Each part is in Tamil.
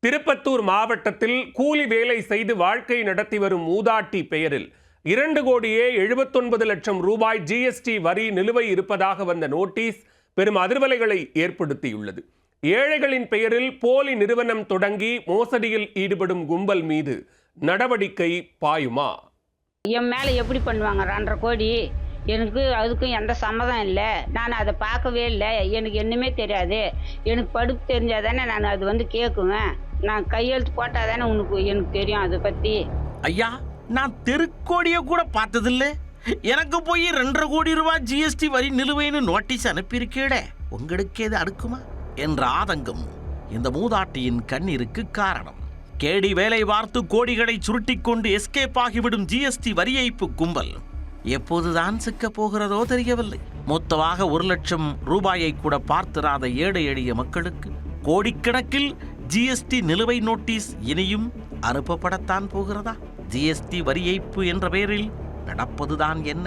திருப்பத்தூர் மாவட்டத்தில் கூலி வேலை செய்து வாழ்க்கை நடத்தி வரும் மூதாட்டி பெயரில் 2,79,00,000 ரூபாய் ஜிஎஸ்டி வரி நிலுவை இருப்பதாக வந்த நோட்டீஸ் பெரும் அதிர்வலைகளை ஏற்படுத்தியுள்ளது. ஏழைகளின் பெயரில் போலி நிறுவனம் தொடங்கி மோசடியில் ஈடுபடும் கும்பல் மீது நடவடிக்கை பாயுமா? என் மேலே எப்படி பண்ணுவாங்க? 2.5 கோடி எனக்கு அதுக்கும் எந்த சம்மதம் இல்லை. நான் அதை பார்க்கவே இல்லை. எனக்கு என்னமே தெரியாது. எனக்கு படிப்பு தெரிஞ்சால் தானே நான் அது கேட்குவேன். நான் கையெழுத்து போட்டால் தானே எனக்கு தெரியும் அதை பற்றி. ஐயா, நான் தெருக்கோடியை கூட பார்த்ததில்ல. எனக்கு போய் 2.5 கோடி ரூபாய் ஜிஎஸ்டி வரி நிலுவைன்னு நோட்டீஸ் அனுப்பியிருக்கேடே, உங்களுக்கு எது அடுக்குமா என்ற ஆதங்கம் இந்த மூதாட்டியின் கண்ணீருக்கு காரணம். கேடி வேலை பார்த்து கோடிகளை சுருட்டிக்கொண்டு எஸ்கேப் ஆகிவிடும் ஜிஎஸ்டி வரி ஏய்ப்பு கும்பல் எப்போதுதான் சிக்க போகிறதோ தெரியவில்லை. மொத்தமாக 1,00,000 ரூபாயை கூட பார்த்திராத ஏழை எளிய மக்களுக்கு கோடிக்கணக்கில் ஜிஎஸ்டி நிலுவை நோட்டீஸ் இனியும் அனுப்பப்படத்தான் போகிறதா? ஜிஎஸ்டி வரி ஏய்ப்பு என்ற பெயரில் நடப்பதுதான் என்ன?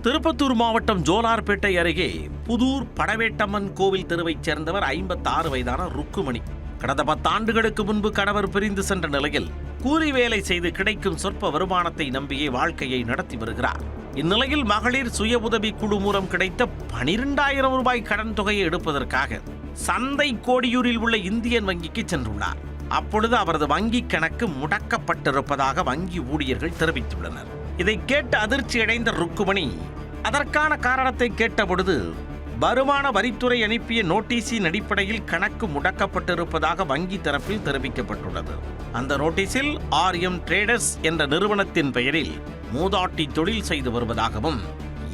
திருப்பத்தூர் மாவட்டம் ஜோலார்பேட்டை அருகே புதூர் படவேட்டம்மன் கோவில் தெருவைச் சேர்ந்தவர் 56 வயதான ருக்குமணி. கடந்த 10 ஆண்டுகளுக்கு முன்பு கணவர் பிரிந்து சென்ற நிலையில் கூலி வேலை செய்து கிடைக்கும் சொற்ப வருமானத்தை நம்பியே வாழ்க்கையை நடத்தி வருகிறார். இந்நிலையில் மகளிர் சுய உதவி குழு மூலம் கிடைத்த 12,000 ரூபாய் கடன் தொகையை எடுப்பதற்காக சந்தை கோடியூரில் உள்ள இந்தியன் வங்கிக்கு சென்றுள்ளார். அப்பொழுது அவரது வங்கி கணக்கு முடக்கப்பட்டிருப்பதாக வங்கி ஊழியர்கள் தெரிவித்துள்ளனர். இதை கேட்டு அதிர்ச்சியடைந்த ருக்குமணி அதற்கான காரணத்தை கேட்டபொழுது வருமான வரித்துறை அனுப்பிய நோட்டீஸின் அடிப்படையில் கணக்கு முடக்கப்பட்டிருப்பதாக வங்கி தரப்பில் தெரிவிக்கப்பட்டுள்ளது. அந்த நோட்டீஸில் ஆர்எம் ட்ரேடர்ஸ் என்ற நிறுவனத்தின் பெயரில் மூதாட்டி தொழில் செய்து வருவதாகவும்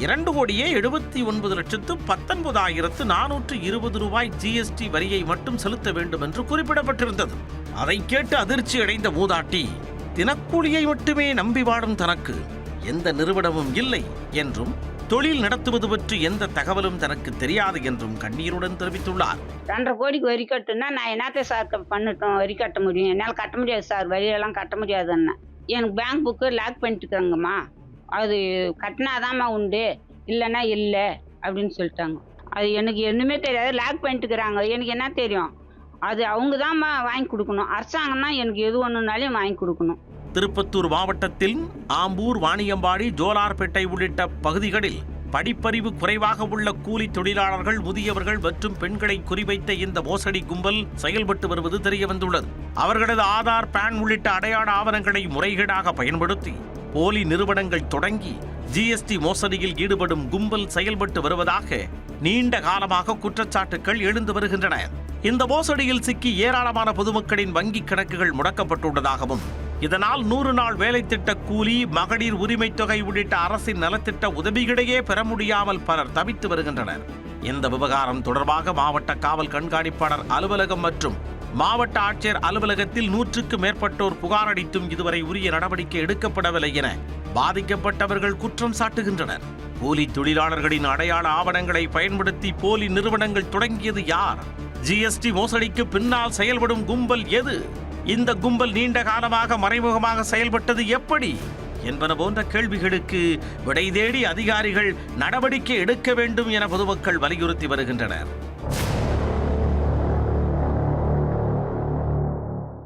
2,79,19,420 ரூபாய் ஜிஎஸ்டி வரியை மட்டும் செலுத்த வேண்டும் என்று குறிப்பிடப்பட்டிருந்தது. அதை கேட்டு அதிர்ச்சி அடைந்த மூதாட்டி தினக்கூலியை மட்டுமே நம்பி வாடும் தனக்கு எந்த நிறுவனமும் இல்லை என்றும் தொழில் நடத்துவது பற்றி எந்த தகவலும் தனக்கு தெரியாது என்றும் கண்ணீருடன் தெரிவித்துள்ளார். 2.5 கோடிக்கு வரி கட்டுனா நான் என்னத்தை சார் பண்ணட்டும்? வரி கட்ட முடியும்? என்னால் கட்ட முடியாது சார், வரியெல்லாம் கட்ட முடியாதுன்னு. எனக்கு பேங்க் புக்கு லாக் பண்ணிட்டுருக்காங்கம்மா, அது கட்டினாதாம்மா உண்டு, இல்லைன்னா இல்லை அப்படின்னு சொல்லிட்டாங்க. அது எனக்கு ஒன்றுமே தெரியாது. லாக் பண்ணிட்டுக்கிறாங்க, எனக்கு என்ன தெரியும்? அது அவங்க தான்மா வாங்கி கொடுக்கணும். அரசாங்கம் தான் எனக்கு எது ஒன்றுனாலையும் வாங்கி கொடுக்கணும். திருப்பத்தூர் மாவட்டத்தில் ஆம்பூர், வாணியம்பாடி, ஜோலார்பேட்டை உள்ளிட்ட பகுதிகளில் படிப்பறிவு குறைவாக உள்ள கூலி தொழிலாளர்கள், முதியவர்கள் மற்றும் பெண்களை குறிவைத்த இந்த மோசடி கும்பல் செயல்பட்டு வருவது தெரியவந்துள்ளது. அவர்களது ஆதார், பான் உள்ளிட்ட அடையாள ஆவணங்களை முறைகேடாக பயன்படுத்தி போலி நிறுவனங்கள் தொடங்கி ஜிஎஸ்டி மோசடியில் ஈடுபடும் கும்பல் செயல்பட்டு வருவதாக நீண்ட காலமாக குற்றச்சாட்டுகள் எழுந்து வருகின்றன. இந்த மோசடியில் சிக்கி ஏராளமான பொதுமக்களின் வங்கிக் கணக்குகள் முடக்கப்பட்டுள்ளதாகவும் இதனால் 100 நாள் வேலை திட்ட கூலி, மகளிர் உரிமை தொகை உள்ளிட்ட அரசின் நலத்திட்ட உதவிகளையே பெற முடியாமல் பலர் தவித்து வருகின்றனர். இந்த விவகாரம் தொடர்பாக மாவட்ட காவல் கண்காணிப்பாளர் அலுவலகம் மற்றும் மாவட்ட ஆட்சியர் அலுவலகத்தில் 100க்கும் மேற்பட்டோர் புகார் அளித்தும் இதுவரை உரிய நடவடிக்கை எடுக்கப்படவில்லை என பாதிக்கப்பட்டவர்கள் குற்றம் சாட்டுகின்றனர். கூலி தொழிலாளர்களின் அடையாள ஆவணங்களை பயன்படுத்தி போலி நிறுவனங்கள் தொடங்கியது யார்? ஜிஎஸ்டி மோசடிக்கு பின்னால் செயல்படும் கும்பல் எது? இந்த கும்பல் நீண்ட காலமாக மறைமுகமாக செயல்பட்டது எப்படி என்பன போன்ற கேள்விகளுக்கு விடை தேடி அதிகாரிகள் நடவடிக்கை எடுக்க வேண்டும் என பொதுமக்கள் வலியுறுத்தி வருகின்றனர்.